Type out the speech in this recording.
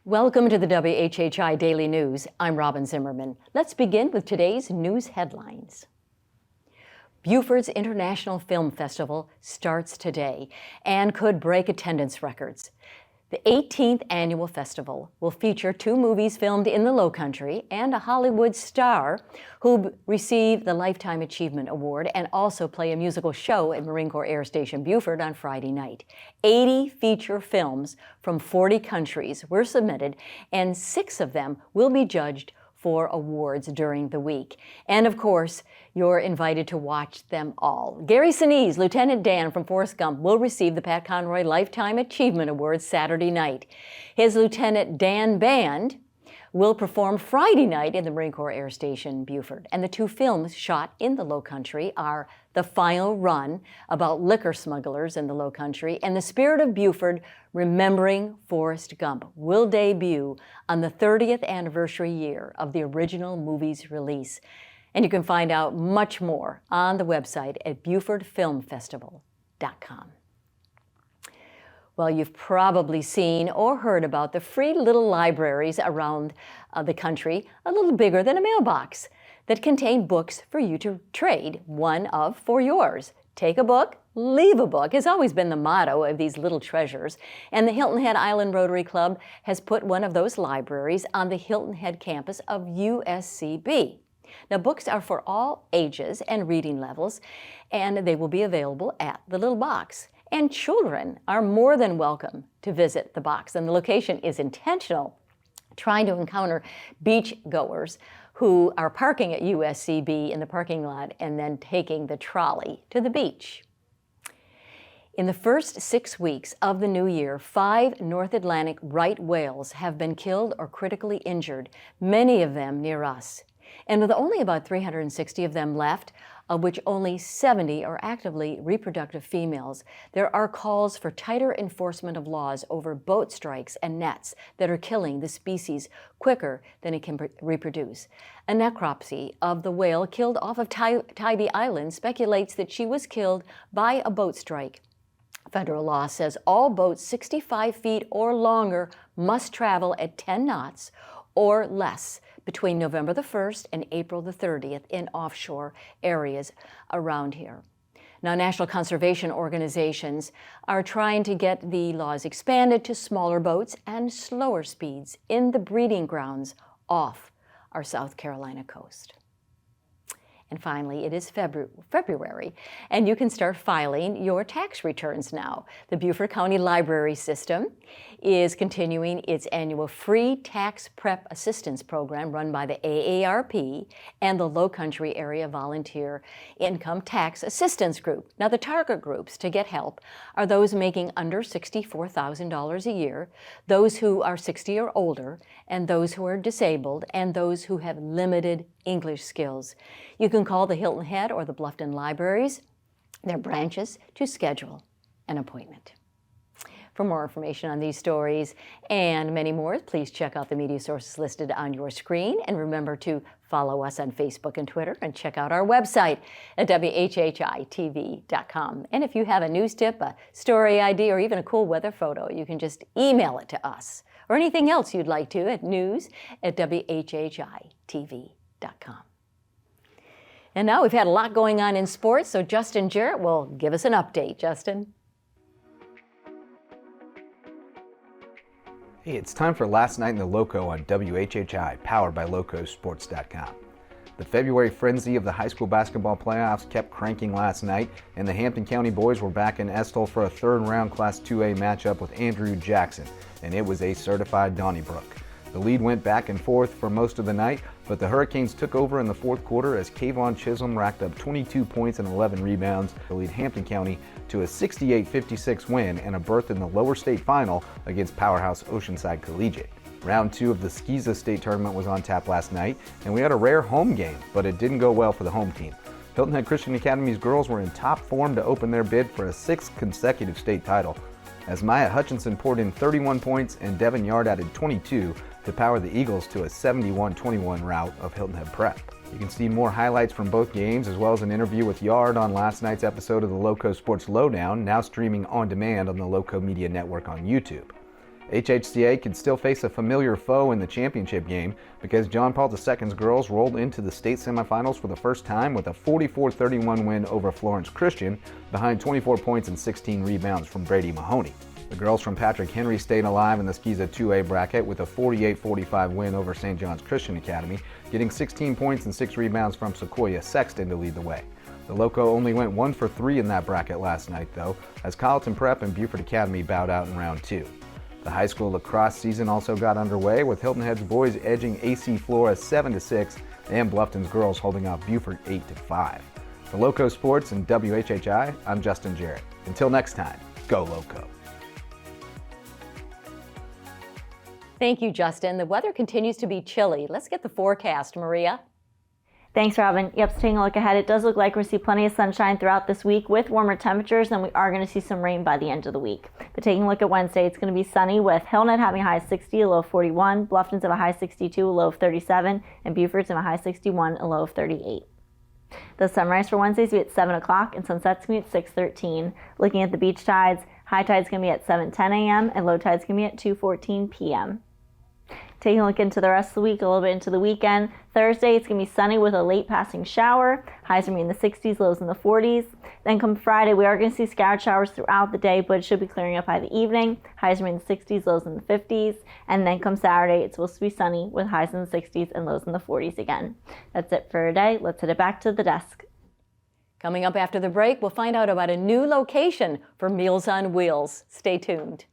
Welcome to the WHHI Daily News. I'm Robyn Zimmerman. Let's begin with today's news headlines. Beaufort's International Film Festival starts today and could break attendance records. The 18th annual festival will feature 2 movies filmed in the Lowcountry and a Hollywood star who receive the Lifetime Achievement Award and also play a musical show at Marine Corps Air Station Beaufort on Friday night. 80 feature films from 40 countries were submitted, and 6 of them will be judged for awards during the week. And of course, you're invited to watch them all. Gary Sinise, Lieutenant Dan from Forrest Gump, will receive the Pat Conroy Lifetime Achievement Award Saturday night. His Lieutenant Dan Band will perform Friday night in the Marine Corps Air Station Beaufort. And the 2 films shot in the Lowcountry are The Final Run, about liquor smugglers in the Lowcountry, and The Spirit of Beaufort, Remembering Forrest Gump, will debut on the 30th anniversary year of the original movie's release. And you can find out much more on the website at BeaufortFilmFestival.com. Well, you've probably seen or heard about the free little libraries around the country, a little bigger than a mailbox, that contain books for you to trade one of for yours. Take a book, leave a book has always been the motto of these little treasures, and the Hilton Head Island Rotary Club has put one of those libraries on the Hilton Head campus of USCB. Now, books are for all ages and reading levels, and they will be available at the little box. And children are more than welcome to visit the box, and the location is intentional, trying to encounter beach goers who are parking at USCB in the parking lot and then taking the trolley to the beach. In the first 6 weeks of the new year, 5 North Atlantic right whales have been killed or critically injured, many of them near us. And with only about 360 of them left, of which only 70 are actively reproductive females, there are calls for tighter enforcement of laws over boat strikes and nets that are killing the species quicker than it can reproduce. A necropsy of the whale killed off of Tybee Island speculates that she was killed by a boat strike. Federal law says all boats 65 feet or longer must travel at 10 knots or less between November the 1st and April the 30th in offshore areas around here. Now, national conservation organizations are trying to get the laws expanded to smaller boats and slower speeds in the breeding grounds off our South Carolina coast. And finally, it is February, and you can start filing your tax returns now. The Beaufort County Library System is continuing its annual free tax prep assistance program run by the AARP and the Lowcountry Area Volunteer Income Tax Assistance Group. Now, the target groups to get help are those making under $64,000 a year, those who are 60 or older, and those who are disabled, and those who have limited English skills. You can call the Hilton Head or the Bluffton Libraries, their branches, to schedule an appointment. For more information on these stories and many more, please check out the media sources listed on your screen, and remember to follow us on Facebook and Twitter, and check out our website at WHHI-TV.com. And if you have a news tip, a story idea, or even a cool weather photo, you can just email it to us, or anything else you'd like to, at news@WHHI-TV.com. And now we've had a lot going on in sports, so Justin Jarrett will give us an update. Justin? Hey, it's time for Last Night in the Lowco on WHHI, powered by LowcoSports.com. The February frenzy of the high school basketball playoffs kept cranking last night, and the Hampton County boys were back in Estill for a third-round Class 2A matchup with Andrew Jackson, and it was a certified Donnybrook. The lead went back and forth for most of the night, but the Hurricanes took over in the fourth quarter as KaVon Chisolm racked up 22 points and 11 rebounds to lead Hampton County to a 68-56 win and a berth in the lower state final against powerhouse Oceanside Collegiate. Round 2 of the SCISA state tournament was on tap last night, and we had a rare home game, but it didn't go well for the home team. Hilton Head Christian Academy's girls were in top form to open their bid for a 6th consecutive state title, as Mya Hutchinson poured in 31 points and Devon Yarde added 22 to power the Eagles to a 71-21 rout of Hilton Head Prep. You can see more highlights from both games, as well as an interview with Yarde on last night's episode of the Lowco Sports Lowdown, now streaming on demand on the Lowco Media Network on YouTube. HHCA can still face a familiar foe in the championship game because John Paul II's girls rolled into the state semifinals for the first time with a 44-31 win over Florence Christian behind 24 points and 16 rebounds from Brady Mahoney. The girls from Patrick Henry stayed alive in the SCISA 2A bracket with a 48-45 win over St. John's Christian Academy, getting 16 points and 6 rebounds from Sequoia Sexton to lead the way. The Lowco only went 1 for 3 in that bracket last night though, as Hilton Prep and Beaufort Academy bowed out in round 2. The high school lacrosse season also got underway with Hilton Head's boys edging AC Flora 7-6 and Bluffton's girls holding off Beaufort 8-5. For Lowco Sports and WHHI, I'm Justin Jarrett. Until next time, go Lowco. Thank you, Justin. The weather continues to be chilly. Let's get the forecast, Maria. Thanks, Robyn. Yep, so taking a look ahead, it does look like we'll see plenty of sunshine throughout this week with warmer temperatures, and we are going to see some rain by the end of the week. But taking a look at Wednesday, it's going to be sunny with Hilton Head having a high of 60, a low of 41, Bluffton's have a high of 62, a low of 37, and Beaufort's have a high of 61, a low of 38. The sunrise for Wednesday is going to be at 7 o'clock, and sunset's going to be at 6:13. Looking at the beach tides, high tide's going to be at 7:10 a.m., and low tide's going to be at 2:14 p.m. Taking a look into the rest of the week, a little bit into the weekend. Thursday, it's going to be sunny with a late passing shower. Highs are going to be in the 60s, lows in the 40s. Then come Friday, we are going to see scattered showers throughout the day, but it should be clearing up by the evening. Highs are going to be in the 60s, lows in the 50s. And then come Saturday, it's supposed to be sunny with highs in the 60s and lows in the 40s again. That's it for today. Let's head it back to the desk. Coming up after the break, we'll find out about a new location for Meals on Wheels. Stay tuned.